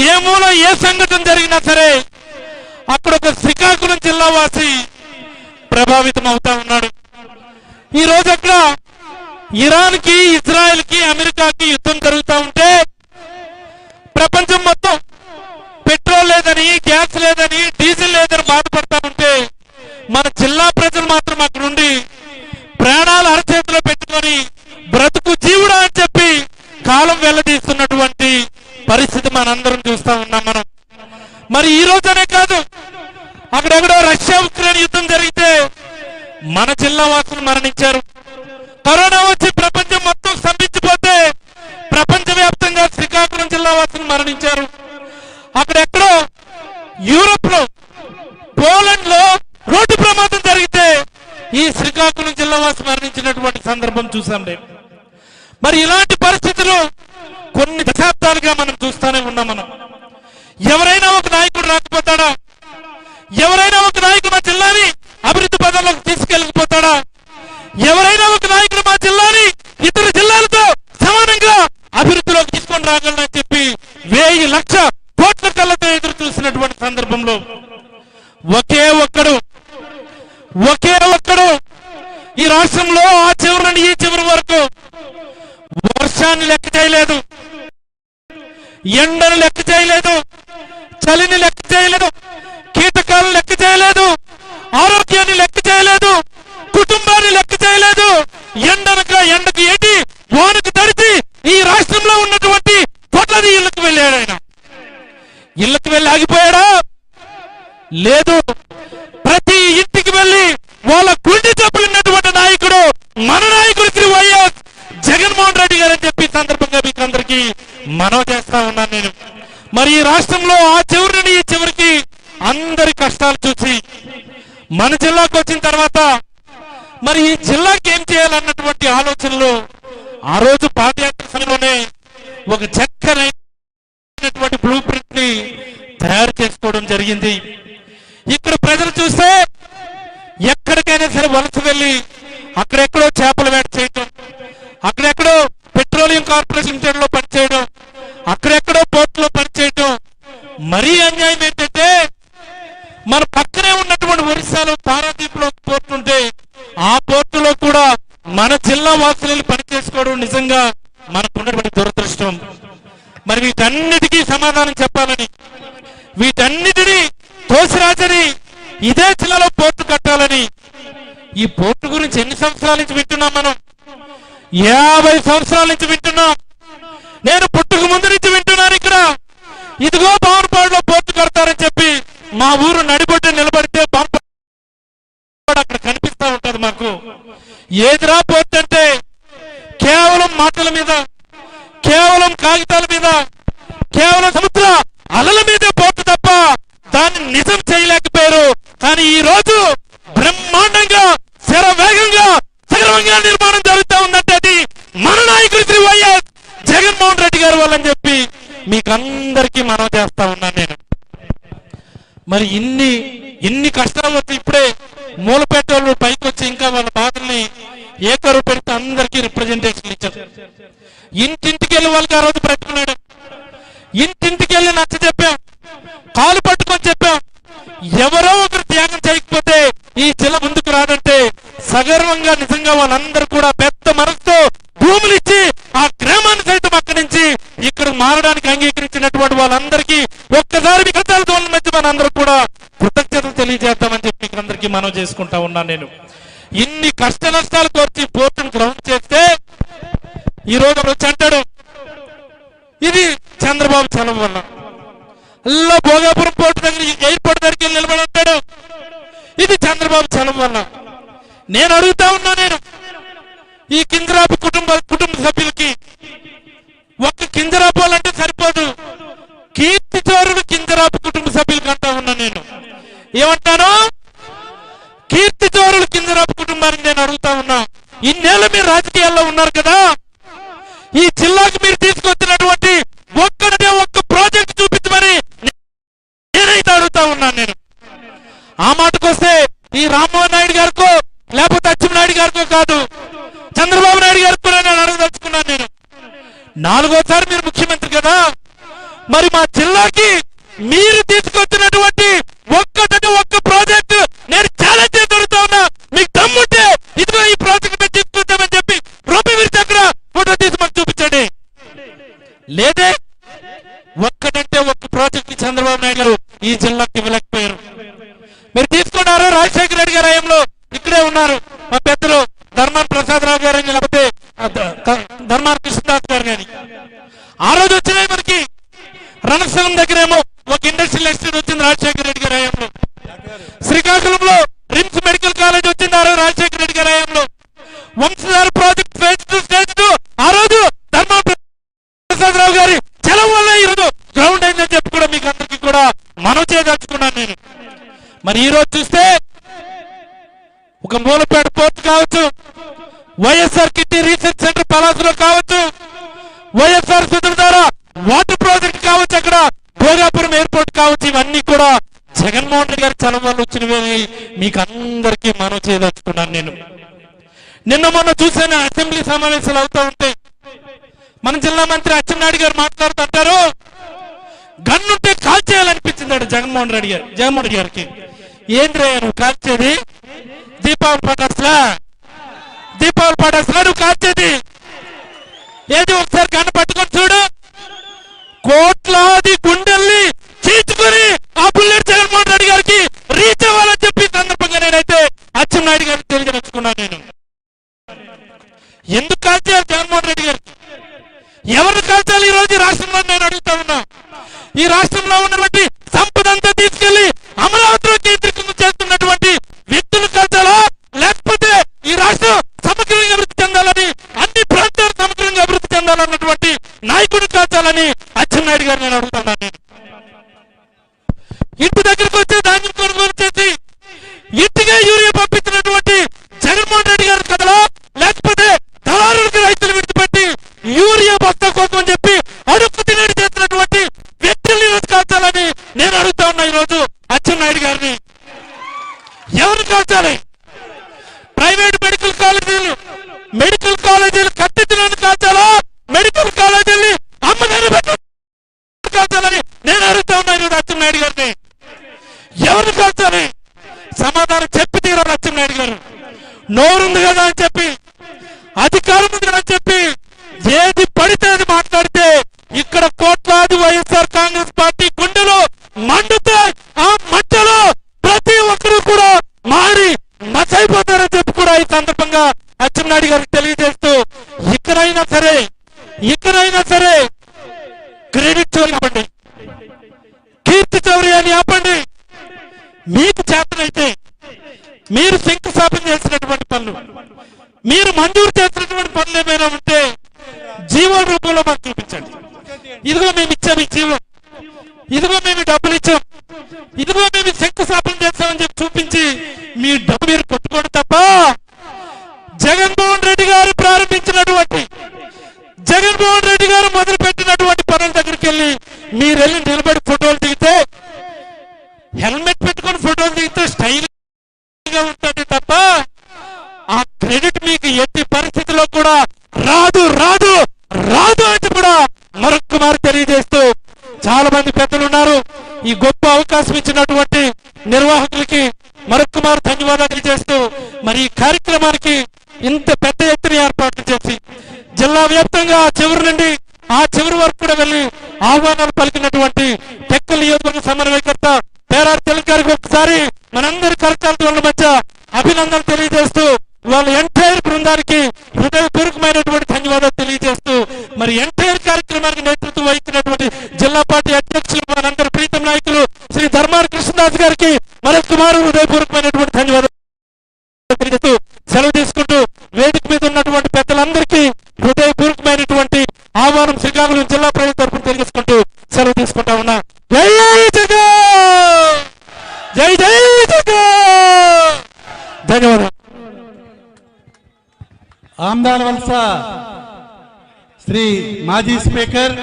ఏ మూల ఏ సంఘటన జరిగినా సరే అక్కడ ఒక శ్రీకాకుళం జిల్లా వాసి ప్రభావితం అవుతా ఉన్నాడు. ఈ రోజు అక్కడ ఇరాన్కి, ఇజ్రాయెల్కి, అమెరికాకి యుద్ధం జరుగుతూ ఉంటే ప్రపంచం మొత్తం పెట్రోల్ లేదని, గ్యాస్ లేదని, డీజిల్ లేదని బాధపడతా ఉంటే మన జిల్లా ప్రజలు మాత్రం అక్కడ ఉండి ప్రాణాలు అరచేతిలో పెట్టుకొని బ్రతుకు జీవుడా అని చెప్పి కాలం వెల్లదీస్తున్నటువంటి పరిస్థితి మనందరం చూస్తా ఉన్నాం మనం. మరి ఈ రోజనే కాదు, అక్కడెక్కడో రష్యా ఉక్రెయిన్ యుద్ధం జరిగితే మన జిల్లా వాసులు మరణించారు. కరోనా వచ్చి ప్రపంచం మొత్తం స్తంభించిపోతే ప్రపంచవ్యాప్తంగా శ్రీకాకుళం జిల్లా వాసులు మరణించారు. అక్కడెక్కడో యూరోప్ లో, పోలాండ్ లో రోడ్డు ప్రమాదం జరిగితే ఈ శ్రీకాకుళం జిల్లా వాసి మరణించినటువంటి సందర్భం చూసాం. మరి ఇలాంటి పరిస్థితులు కొన్ని దశాబ్దాలుగా మనం చూస్తూనే ఉన్నాం. మనం ఎవరైనా ఒక నాయకుడు రాకపోతాడా? ఎవరైనా ఒక నాయకుడు మా జిల్లాని అభివృద్ధి పదంలోకి తీసుకెళ్ళకపోతాడా? ఎవరైనా ఒక నాయకుడు మా జిల్లాని ఇతర జిల్లాలతో సమానంగా అభివృద్ధిలోకి తీసుకొని రాగలనని చెప్పి 1,00,000 కోట్ల కళ్ళతో ఎదురు చూసినటువంటి సందర్భంలో ఒకే ఒక్కడు ఈ రాష్ట్రంలో ఆ చివరి నుండి ఈ చివరి వరకు వర్షాన్ని లెక్క చేయలేదు, ఎండను లెక్క చేయలేదు, చలిని లెక్క చేయలేదు, కీటకాలను లెక్క చేయలేదు, ఆరోగ్యాన్ని లెక్క చేయలేదు, కుటుంబాన్ని లెక్క చేయలేదు. ఎండకు ఏటి వానకు తడిచి ఈ రాష్ట్రంలో ఉన్నటువంటి కోట్లాది ఇళ్లకు వెళ్ళాడు. ఆయన ఇళ్లకు వెళ్ళి ఆగిపోయాడా? లేదు. ప్రతి ఇంటికి వెళ్ళి వాళ్ళ గుండె చెప్పులున్నటువంటి నాయకుడు మన నాయకుడు శ్రీ వైఎస్ జగన్మోహన్ రెడ్డి గారు అని చెప్పి సందర్భంగా మీకు అందరికీ మనవి చేస్తా ఉన్నాను నేను. మరి ఈ రాష్ట్రంలో ఆ చివరి నుండి ఈ చివరికి అందరి కష్టాలు చూసి మన జిల్లాకు వచ్చిన తర్వాత మరి ఈ జిల్లాకి ఏం చేయాలన్నటువంటి ఆలోచనలో ఆ రోజు పాదయాత్ర సమయంలోనే ఒక చక్కనైనటువంటి బ్లూ ప్రింట్ ని తయారు చేసుకోవడం జరిగింది. ఇక్కడ ప్రజలు చూస్తే ఎక్కడికైనా సరే వలస వెళ్ళి అక్కడెక్కడో చేపల వేట చేయటం, అక్కడెక్కడో పెట్రోలియం కార్పొరేషన్ లిమిటెడ్ లో పనిచేయడం, అక్కడెక్కడో పోర్టులో పనిచేయటం. మరీ అన్యాయం ఏంటంటే మన పక్కనే ఉన్నటువంటి ఒరిస్సాలో పారాదీప్ లో పోర్టు ఉంటే ఆ పోర్టులో కూడా మన జిల్లా వాసులు పనిచేసుకోవడం నిజంగా మనకున్నటువంటి దురదృష్టం. మరి వీటన్నిటికీ సమాధానం చెప్పాలని, వీటన్నిటినీ తోసిరాజని ఇదే జిల్లాలో పోర్టు కట్టాలని, ఈ పోర్టు గురించి ఎన్ని సంవత్సరాల నుంచి వింటున్నాం మనం? 50 సంవత్సరాల నుంచి వింటున్నాం. నేను పుట్టుక ముందు నుంచి వింటున్నాను. ఇక్కడ ఇదిగో బావనపాడులో పోర్టు కడతారని చెప్పి మా ఊరు నడిబొడ్డు నిలబడితే అక్కడ కనిపిస్తా ఉంటది మాకు. ఏదిరా పోర్టు అంటే కేవలం మాటల మీద, కేవలం కాగితాల మీద, కేవలం సముద్ర అలల మీదే పోర్టు తప్ప దాన్ని నిజం చేయలేకపోయారు. కానీ ఈ రోజు బ్రహ్మాండంగా శరవేగంగా సగర్వంగా నిర్మాణం జరుగుతూ ఉందంటే అది మన నాయకుడు శ్రీ వైఎస్ జగన్మోహన్ రెడ్డి గారు వాళ్ళని చెప్పి మీకు అందరికీ మనవి చేస్తా ఉన్నాను నేను. మరి ఇన్ని కష్టాలు వచ్చి ఇప్పుడే మూలపేట వాళ్ళు పైకి వచ్చి ఇంకా వాళ్ళ బాధల్ని ఏకరు పెడితే అందరికీ రిప్రజెంటేషన్ ఇచ్చారు. ఇంటింటికి వెళ్ళి వాళ్ళకి ఆ రోజు పెట్టుకున్నాడు. ఇంటింటికి వెళ్ళి నచ్చ చెప్పాం, కాలు పట్టుకొని చెప్పాం. ఎవరో ఒకరు త్యాగం చేయకపోతే ఈ జిల్లా ముందుకు రాదంటే సగర్వంగా నిజంగా వాళ్ళందరూ కూడా పెద్ద మనసుతో భూములు ఇచ్చి ఆ గ్రామాన్ని సైతం అక్కడి నుంచి ఇక్కడ మారడానికి అంగీకరించినటువంటి వాళ్ళందరికీ ఒక్కసారి మీ కష్టాల మధ్య మనందరూ కూడా కృతజ్ఞతలు తెలియజేద్దామని చెప్పి మీకు అందరికీ మనం చేసుకుంటా ఉన్నాను నేను. ఇన్ని కష్ట నష్టాలు కోర్చి పోర్టును గ్రౌండ్ చేస్తే ఈ రోజు వచ్చి అంటాడు ఇది చంద్రబాబు చలవ వల్ల. అల్లా భోగాపురం పోర్టు దగ్గర ఎయిర్పోర్ట్ దగ్గరికి నిలబడి ఉంటాడు ఇది చంద్రబాబు చలవ వల్ల. నేను అడుగుతా ఉన్నా, నేను ఈ కింజరాపు కుటుంబ సభ్యులకి ఒక్క కింజరాపు వాళ్ళంటే సరిపోదు, కీర్తి చోరుడు కింజరాపు కుటుంబ సభ్యులకి అంటా ఉన్నా. నేను ఏమంటాను? కీర్తి చోరుడు కింజరాపు కుటుంబానికి నేను అడుగుతా ఉన్నా, ఇన్నేళ్ళు మీరు రాజకీయాల్లో ఉన్నారు కదా, ఈ జిల్లాకు మీరు తీసుకొచ్చినటువంటి ఒక్క ప్రాజెక్ట్ చూపించమని నేనైతే అడుగుతా ఉన్నాను. నేను ఆ మాటకు వస్తే ఈ రామ్మోహన్ నాయుడు గారికో లేకపోతే అచ్చెన్నాయుడు గారికో కాదు, చంద్రబాబు నాయుడు గారికి కూడా నేను అడగదలుచుకున్నాను. నేను 4వ సారి మీరు ముఖ్యమంత్రి కదా, మరి మా జిల్లాకి మీరు తీసుకొచ్చినటువంటి ఒక్క ప్రాజెక్టు నేను ఛాలెంజ్ చేసి అడుగుతా ఉన్నా. మీకు దమ్ముంటే ఇదిగో ఈ ప్రాజెక్ట్ మేము తీసుకొద్దామని చెప్పి రూపీ విరిచి అక్కడ ఫోటో తీసి మాకు చూపించండి. లేదే ఒక్కటంటే ఒక్క ప్రాజెక్ట్ చంద్రబాబు నాయుడు గారు ఈ జిల్లాకి ఇవ్వలేకపోయారు. మీరు తీసుకున్నారు. రాజశేఖర రెడ్డి గారి హయాంలో ఇక్కడే ఉన్నారు మా పెద్దలు ధర్మాన ప్రసాదరావు గారు లేకపోతే ధర్మాన కృష్ణదాస్ గారు కానీ. ఆ రోజు వచ్చినాయి మనకి రణస్థలం దగ్గరేమో ఒక ఇండస్ట్రియల్ ఎస్టేట్ వచ్చింది రాజశేఖర రెడ్డి గారి హయాంలో. శ్రీకాకుళంలో రిమ్స్ మెడికల్ కాలేజ్ వచ్చింది ఆ రోజు రాజశేఖర రెడ్డి గారి హయాంలో. వంశధార ప్రాజెక్ట్ స్టేజ్ 2 ఆ రోజు ధర్మాన ప్రసాదరావు గారి చలం వల్ల ఈరోజు గ్రౌండ్ అయిందని చెప్పి కూడా మీకు అందరికీ కూడా మనం చేయదలుచుకున్నాను నేను. మరి ఈ రోజు చూస్తే ఒక మూలపేట పోర్ట్ కావచ్చు, వైఎస్ఆర్ కిట్టి రీసెర్చ్ సెంటర్ పలాసులో కావచ్చు, వైఎస్ఆర్ సుధుధార వాటర్ ప్రాజెక్ట్ కావచ్చు, అక్కడ భోగాపురం ఎయిర్పోర్ట్ కావచ్చు, ఇవన్నీ కూడా జగన్మోహన్ రెడ్డి గారి చలం వల్ల వచ్చినవి మీకు అందరికీ మనం చేయదలుచుకున్నాను నేను. నిన్న మొన్న చూసాను అసెంబ్లీ సమావేశాలు అవుతూ ఉంటే మన జిల్లా మంత్రి అచ్చెన్నాయుడు గారు మాట్లాడుతుంటారు, గన్నుంటే కాల్ చేయాలనిపించింది జగన్మోహన్ రెడ్డి గారికి. ఏంద్రే నువ్వు కాల్చేది? దీపావళి పటాసులా నువ్వు కాల్చేది ఏది? ఒకసారి గన్ను పట్టుకొని చూడు. కోట్లాది గుండెల్ని చీల్చుకొని ఆ బుల్లెట్ జగన్మోహన్ రెడ్డి గారికి రీచ్ అవ్వాలని చెప్పి సందర్భంగా నేనైతే అచ్చెన్నాయుడు గారికి తెలియజేసుకున్నాను. నేను ఎందుకు కాల్చేయాలి జగన్మోహన్ రెడ్డి గారికి? ఎవరు కాల్చాలి ఈ రోజు రాష్ట్రంలో నేను అడుగుతా ఉన్నా. ఈ రాష్ట్రంలో ఉన్నటువంటి సంపద అంతా తీసుకెళ్లి అమరావతిలో కేంద్రీకృతం చేస్తున్నటువంటి వ్యక్తులు కాల్చాలా, లేకపోతే ఈ రాష్ట్రం సమగ్రంగా అభివృద్ధి చెందాలని, అన్ని ప్రాంతాలు సమగ్రంగా అభివృద్ధి చెందాలన్నటువంటి నాయకుడు కాల్చాలని అచ్చెన్నాయుడు గారు నేను అడుగుతున్నాను. నేను ఇంటి దగ్గరకు వచ్చి ధాన్యం కొనుగోలు చేసి ఇంటికే యూరియా పంపించినటువంటి జగన్మోహన్ రెడ్డి గారి కథలో, లేకపోతే దళారులకు రైతులు విడిచిపెట్టి యూరియా బస్తా కోసం అని చెప్పి అడుగు తినేది చేస్తున్నటువంటి వ్యక్తుల్ని ఈరోజు కాల్చాలని నేను అడుగుతా ఉన్నా ఈరోజు అచ్చెన్నాయుడు గారిని. ఎవరు కాల్చాలి? ప్రైవేట్ మెడికల్ కాలేజీలు కట్టించడానికి కాల్చాలా, మెడికల్ కాలేజీల్ని అమ్మగారి కాల్చాలని నేను అడుగుతా ఉన్నా ఈరోజు అచ్చెన్నాయుడు గారిని. ఎవరు కాల్చాలి? సమాధానం చెప్పి తీరారు అచ్చెన్నాయుడు గారు. నోరుంది కదా అని చెప్పి, అధికారం ఉంది కదా అని చెప్పి ఏది పడితే అది మాట్లాడితే ఇక్కడ కోట్లాది వైఎస్ఆర్ కాంగ్రెస్ పార్టీ గుండెలు మండుతే ఆ మంటలో ప్రతి ఒక్కరు కూడా మారి మసైపోతారని చెప్పి కూడా ఈ సందర్భంగా అచ్చెన్నాయుడు గారికి తెలియజేస్తూ, ఇక్కడైనా సరే క్రెడిట్ చోరీ ఆపండి, కీర్తి చౌర్యాన్ని ఆపండి. మీకు చేతనైతే మీరు శంకుస్థాపన చేసినటువంటి పనులు, మీరు మంజూరు చేసినటువంటి పనులు ఏమైనా ఉంటే జీవో రూపంలో మాకు చూపించండి. ఇదిగో మేము ఇచ్చాము ఈ జీవో, ఇదిగో మేము డబ్బులు ఇచ్చాం, ఇదిగో మేము శంకుస్థాపన చేస్తామని చెప్పి చూపించి మీ డబ్బు మీరు కొట్టుకోండి తప్ప జగన్మోహన్ రెడ్డి గారు ప్రారంభించినటువంటి, జగన్మోహన్ రెడ్డి గారు మొదలు పెట్టినటువంటి పనుల దగ్గరికి వెళ్ళి మీరు వెళ్ళి నిలబడి ఫోటోలు దిగితే, హెల్మెట్ పెట్టుకొని ఫోటోలు దిగితే స్టైల్ గా ఉంటుంది తప్ప ఆ క్రెడిట్ మీకు ఎట్టి పరిస్థితిలో కూడా రాదు అని కూడా మరొక్కమారు తెలియజేస్తూ, చాలా మంది పెద్దలు ఉన్నారు. ఈ గొప్ప అవకాశం ఇచ్చినటువంటి నిర్వాహకులకి మరొక్కమారు ధన్యవాదాలు తెలియజేస్తూ, మరి ఈ కార్యక్రమానికి ఇంత పెద్ద ఎత్తున ఏర్పాట్లు చేసి జిల్లా వ్యాప్తంగా చివరి నుండి ఆ చివరి వరకు కూడా వెళ్ళి ఆహ్వానాలు పలికినటువంటి టెక్కల్ నియోజకవర్గ సమన్వయకర్త పేరారు తెలుగు గారికి ఒకసారి మనందరి కరతాళ మధ్య అభినందనలు తెలియజేస్తూ, వాళ్ళ ఎంటైర్ బృందానికి హృదయపూర్వకమైనటువంటి ధన్యవాదాలు తెలియజేస్తూ, మరి ఎంటైర్ కార్యక్రమానికి నేతృత్వం వహించినటువంటి జిల్లా పార్టీ అధ్యక్షులు మనందరి ప్రీతం నాయకులు శ్రీ ధర్మాన కృష్ణదాస్ గారికి మరొకమారు హృదయపూర్వకమైనటువంటి ధన్యవాదాలు తెలియజేస్తూ సెలవు తీసుకుంటూ, వేదిక మీద ఉన్నటువంటి పెద్దలందరికీ హృదయపూర్వకమైనటువంటి ఆహ్వానం శ్రీకాకుళం జిల్లా ప్రజల తరఫున తెలియజేసుకుంటూ సెలవు తీసుకుంటా ఉన్నా. జై జగన్, జై జగన్. ధన్యవాదాలు. ఆమ్దాల వలస శ్రీ మాజీ స్పీకర్